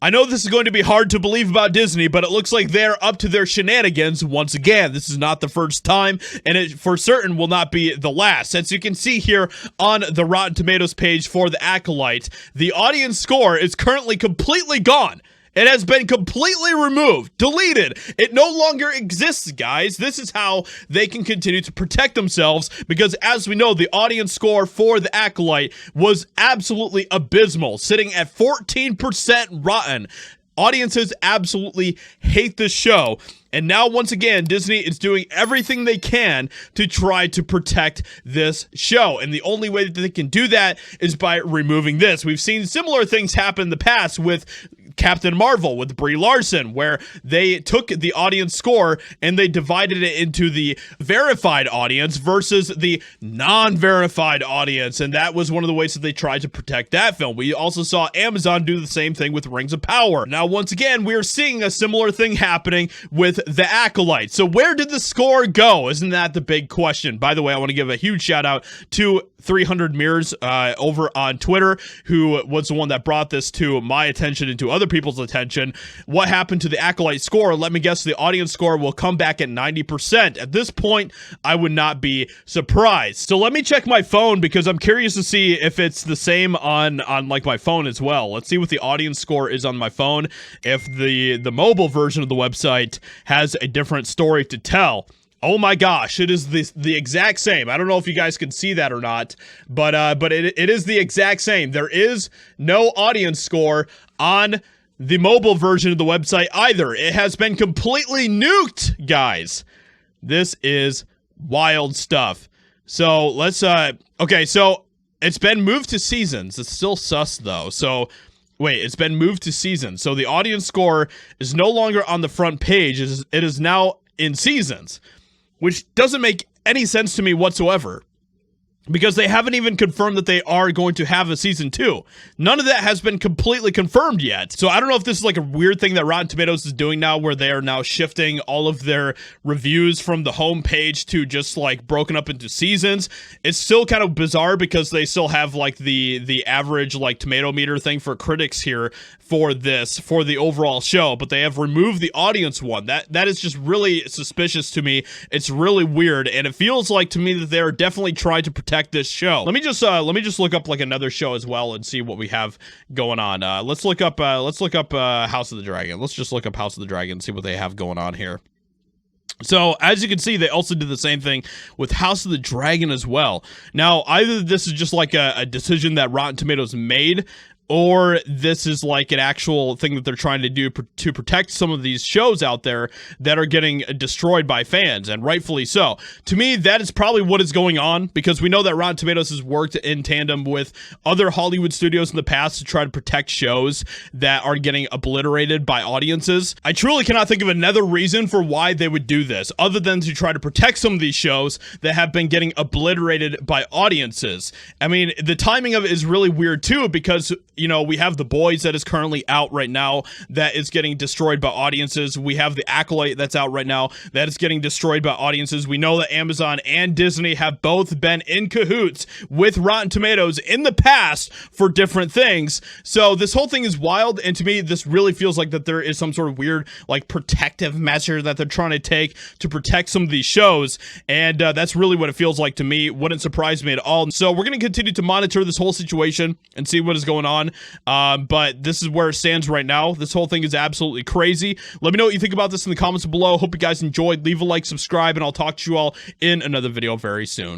I know this is going to be hard to believe about Disney, but it looks like they're up to their shenanigans once again. This is not the first time, and it for certain will not be the last. As you can see here on the Rotten Tomatoes page for The Acolyte, the audience score is currently completely gone. It has been completely removed, deleted. It no longer exists, guys. This is how they can continue to protect themselves because, as we know, the audience score for The Acolyte was absolutely abysmal, sitting at 14% rotten. Audiences absolutely hate this show. And now, once again, Disney is doing everything they can to try to protect this show. And the only way that they can do that is by removing this. We've seen similar things happen in the past with Captain Marvel, with Brie Larson, where they took the audience score and they divided it into the verified audience versus the non-verified audience. And that was one of the ways that they tried to protect that film. We also saw Amazon do the same thing with Rings of Power. Now, once again, we are seeing a similar thing happening with The Acolyte. So where did the score go? Isn't that the big question? By the way, I want to give a huge shout out to 300 Mirrors over on Twitter, who was the one that brought this to my attention and to other people's attention. What happened to the Acolyte score? Let me guess, the audience score will come back at 90%. At this point, I would not be surprised. So let me check my phone because I'm curious to see if it's the same on like my phone as well. Let's see what the audience score is on my phone. If the mobile version of the website has a different story to tell. Oh my gosh, it is the exact same. I don't know if you guys can see that or not, but it is the exact same. There is no audience score on the mobile version of the website either. It has been completely nuked, guys. This is wild stuff. So let's okay, so it's been moved to seasons. It's still sus though. So wait, it's been moved to seasons. So the audience score is no longer on the front page. It is now in seasons, which doesn't make any sense to me whatsoever because they haven't even confirmed that they are going to have a season 2. None of that has been completely confirmed yet. So I don't know if this is like a weird thing that Rotten Tomatoes is doing now where they are now shifting all of their reviews from the home page to just like broken up into seasons. It's still kind of bizarre because they still have like the average like tomato meter thing for critics here for the overall show, but they have removed the audience one. That is just really suspicious to me. It's really weird, and it feels like to me that they're definitely trying to protect this show. Let me just look up like another show as well and see what we have going on. Let's look up House of the Dragon. Let's just look up House of the Dragon and see what they have going on here. So, as you can see, they also did the same thing with House of the Dragon as well. Now, either this is just like a decision that Rotten Tomatoes made, or this is like an actual thing that they're trying to do to protect some of these shows out there that are getting destroyed by fans, and rightfully so. To me, that is probably what is going on, because we know that Rotten Tomatoes has worked in tandem with other Hollywood studios in the past to try to protect shows that are getting obliterated by audiences. I truly cannot think of another reason for why they would do this, other than to try to protect some of these shows that have been getting obliterated by audiences. I mean, the timing of it is really weird too, because you know, we have The Boys that is currently out right now that is getting destroyed by audiences. We have The Acolyte that's out right now that is getting destroyed by audiences. We know that Amazon and Disney have both been in cahoots with Rotten Tomatoes in the past for different things. So this whole thing is wild, and to me, this really feels like that there is some sort of weird, like, protective measure that they're trying to take to protect some of these shows, and that's really what it feels like to me. Wouldn't surprise me at all. So we're going to continue to monitor this whole situation and see what is going on. But this is where it stands right now. This whole thing is absolutely crazy. Let me know what you think about this in the comments below. Hope you guys enjoyed. Leave a like, subscribe, and I'll talk to you all in another video very soon.